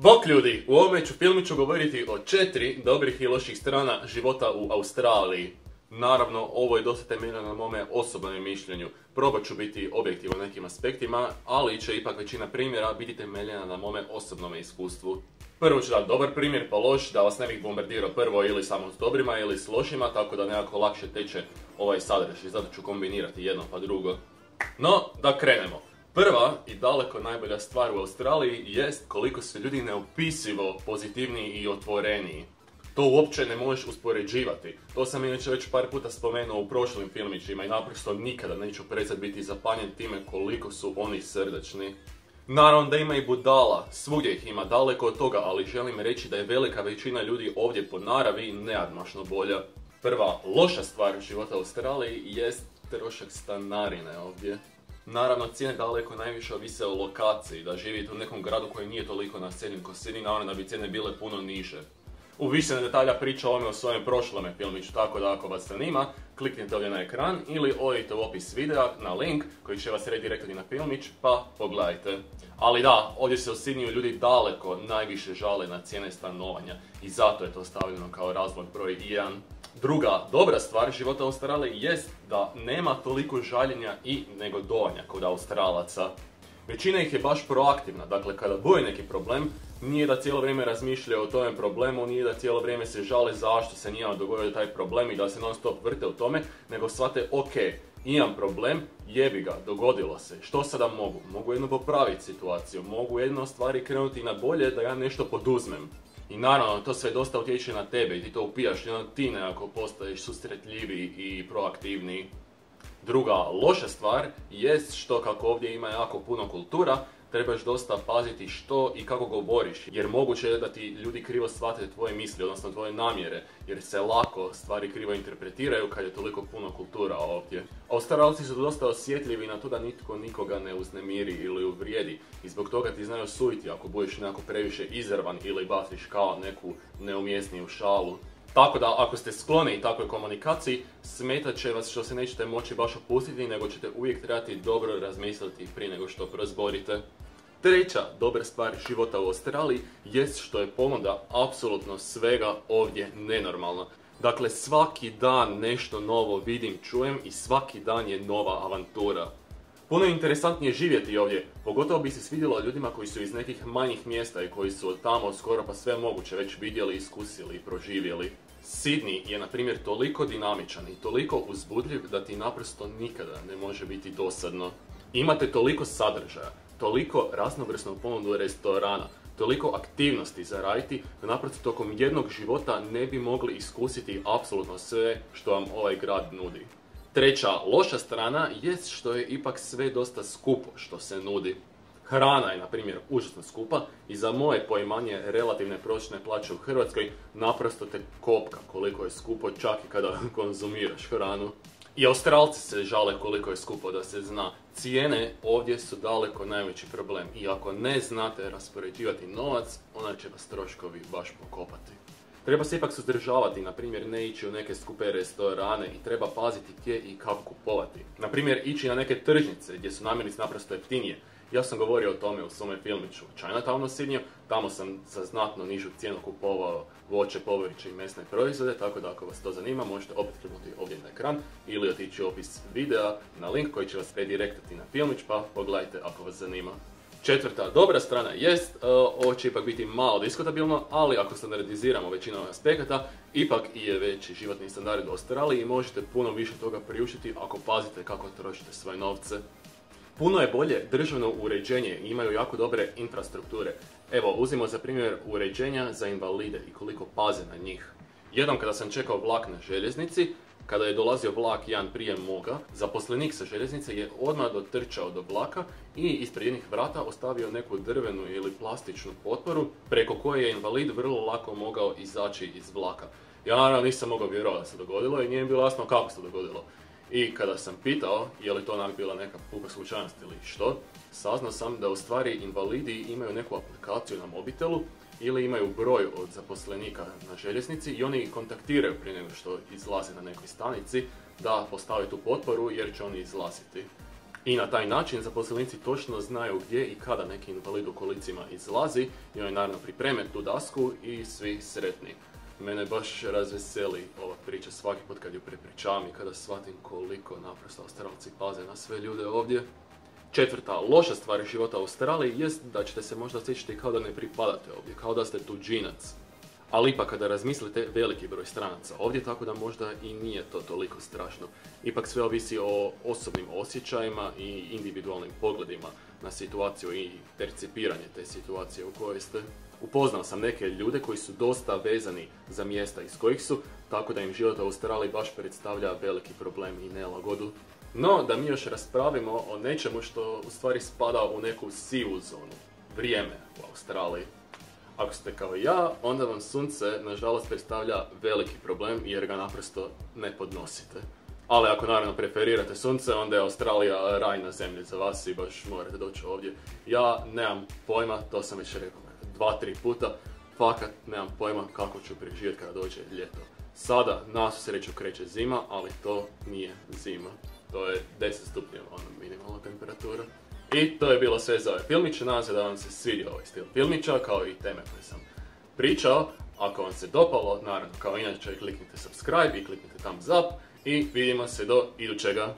Bok ljudi, u ovome filmu ću govoriti o 4 dobrih i loših strana života u Australiji. Naravno, ovo je dosta temeljeno na mome osobnom mišljenju. Probat ću biti objektivan u nekim aspektima, ali će ipak većina primjera biti temeljena na mome osobnom iskustvu. Prvo ću dati dobar primjer pa loš, da vas ne bih bombardirao prvo ili samo s dobrima ili s lošima, tako da nekako lakše teče ovaj sadržaj, zato ću kombinirati jedno pa drugo. No, da krenemo. Prva i daleko najbolja stvar u Australiji jest koliko su ljudi neopisivo pozitivniji i otvoreniji. To uopće ne možeš uspoređivati. To sam inače već par puta spomenuo u prošlim filmićima i naprosto nikada neću prestati biti zapanjen time koliko su oni srdačni. Naravno da ima i budala, svugdje ih ima, daleko od toga, ali želim reći da je velika većina ljudi ovdje po naravi neadmašno bolja. Prva loša stvar života u Australiji jest trošak stanarine ovdje. Naravno, cijene daleko najviše ovise o lokaciji, da živite u nekom gradu koji nije toliko naseljen ko Sydney, naravno da bi cijene bile puno niže. U više detalja priča o ovome u svojem prošlome filmiću, tako da ako vas zanima, kliknite ovdje na ekran ili odite u opis videa na link koji će vas redirektati na filmić, pa pogledajte. Ali da, ovdje se u Sydneyu ljudi daleko najviše žale na cijene stanovanja i zato je to stavljeno kao razlog broj 1. Druga dobra stvar života u Australiji jest da nema toliko žaljenja i negodovanja kod Australaca. Većina ih je baš proaktivna, dakle kada bude neki problem, nije da cijelo vrijeme razmišljaju o tome problemu, nije da cijelo vrijeme se žale zašto se njima dogodio taj problem i da se non stop vrte u tome, nego shvate ok, imam problem, jebi ga, dogodilo se, što sada mogu? Mogu jedno popraviti situaciju, mogu jedno stvari krenuti na bolje da ja nešto poduzmem. I naravno, to sve dosta utječe na tebe i ti to upijaš, jedno ti nekako postaješ susretljiviji i proaktivniji. Druga loša stvar jest što kako ovdje ima jako puno kultura, trebaš dosta paziti što i kako govoriš, jer moguće je da ti ljudi krivo shvate tvoje misli, odnosno tvoje namjere, jer se lako stvari krivo interpretiraju kad je toliko puno kultura ovdje. Australci su dosta osjetljivi na to da nitko nikoga ne uznemiri ili uvrijedi i zbog toga ti znaju suditi ako budeš nekako previše izrvan ili baciš kao neku neumjesniju šalu. Tako da, ako ste skloni takvoj komunikaciji, smetat će vas što se nećete moći baš opustiti, nego ćete uvijek trebati dobro razmisliti prije nego što prozborite. Treća dobra stvar života u Australiji jest što je ponuda apsolutno svega ovdje nenormalna. Dakle, svaki dan nešto novo vidim, čujem i svaki dan je nova avantura. Puno je interesantnije živjeti ovdje, pogotovo bi se svidjelo ljudima koji su iz nekih manjih mjesta i koji su od tamo skoro pa sve moguće već vidjeli, iskusili i proživjeli. Sydney je na primjer toliko dinamičan i toliko uzbudljiv da ti naprosto nikada ne može biti dosadno. Imate toliko sadržaja, toliko raznovrsnu ponudu restorana, toliko aktivnosti za raditi da naprosto tokom jednog života ne bi mogli iskusiti apsolutno sve što vam ovaj grad nudi. Treća loša strana jest što je ipak sve dosta skupo što se nudi. Hrana je, na primjer, užasno skupa i za moje poimanje relativne prosječne plaće u Hrvatskoj naprosto te kopka koliko je skupo čak i kada konzumiraš hranu. I Australci se žale koliko je skupo, da se zna. Cijene ovdje su daleko najveći problem i ako ne znate raspoređivati novac, onda će vas troškovi baš pokopati. Treba se ipak suzdržavati, na primjer ne ići u neke skupe restorane i treba paziti gdje i kako kupovati. Na primjer ići na neke tržnice gdje su namirnice naprosto jeftinije. Ja sam govorio o tome u svome filmiću Chinatown u Sydneyu, tamo sam za znatno nižu cijenu kupovao voće, povrće i mesne proizvode, tako da ako vas to zanima možete opet kliknuti ovdje na ekran ili otići u opis videa na link koji će vas redirektati na filmić, pa pogledajte ako vas zanima. Četvrta dobra strana jest, ovo će ipak biti malo diskutabilno, ali ako standardiziramo većinu aspekata, ipak i je veći životni standard u Australiji i možete puno više toga priuštiti ako pazite kako trošite svoje novce. Puno je bolje državno uređenje i imaju jako dobre infrastrukture. Evo, uzmimo za primjer uređenja za invalide i koliko paze na njih. Jednom kada sam čekao vlak na željeznici, kada je dolazio vlak jedan prije moga, zaposlenik sa željeznice je odmah dotrčao do vlaka i ispred jednih vrata ostavio neku drvenu ili plastičnu potporu preko koje je invalid vrlo lako mogao izaći iz vlaka. Ja naravno nisam mogao vjerovati da se dogodilo i nije mi bilo jasno kako se dogodilo. I kada sam pitao je li to onak bila neka puka slučajnost ili što, saznao sam da u stvari invalidi imaju neku aplikaciju na mobitelu ili imaju broj od zaposlenika na željeznici i oni ih kontaktiraju prije nego što izlaze na nekoj stanici da postave tu potporu jer će oni izlaziti. I na taj način zaposlenici točno znaju gdje i kada neki invalid u kolicima izlazi i oni naravno pripreme tu dasku i svi sretni. Mene baš razveseli ova priča svaki put kad ju prepričavam i kada shvatim koliko naprosto Australci paze na sve ljude ovdje. Četvrta loša stvar života u Australiji jest da ćete se možda osjećati kao da ne pripadate ovdje, kao da ste tuđinac. Ali ipak kada razmislite, veliki broj stranaca ovdje, tako da možda i nije to toliko strašno. Ipak sve ovisi o osobnim osjećajima i individualnim pogledima na situaciju i percipiranje te situacije u kojoj ste. Upoznao sam neke ljude koji su dosta vezani za mjesta iz kojih su, tako da im život u Australiji baš predstavlja veliki problem i nelagodu. No, da mi još raspravimo o nečemu što u stvari spada u neku sivu zonu. Vrijeme u Australiji. Ako ste kao ja, onda vam sunce, nažalost, predstavlja veliki problem jer ga naprosto ne podnosite. Ali ako naravno preferirate sunce, onda je Australija raj na zemlji za vas i baš morate doći ovdje. Ja nemam pojma, to sam već rekao 2-3 puta, fakat nemam pojma kako ću preživjeti kada dođe ljeto. Sada, na svu sreću, kreće zima, ali to nije zima. To je 10 stupnjeva, minimalna temperatura. I to je bilo sve za ovaj filmić. Nadam se da vam se svidio ovaj stil filmića, kao i teme koje sam pričao. Ako vam se dopalo, naravno, kao inače, kliknite subscribe i kliknite thumbs up. I vidimo se do idućega.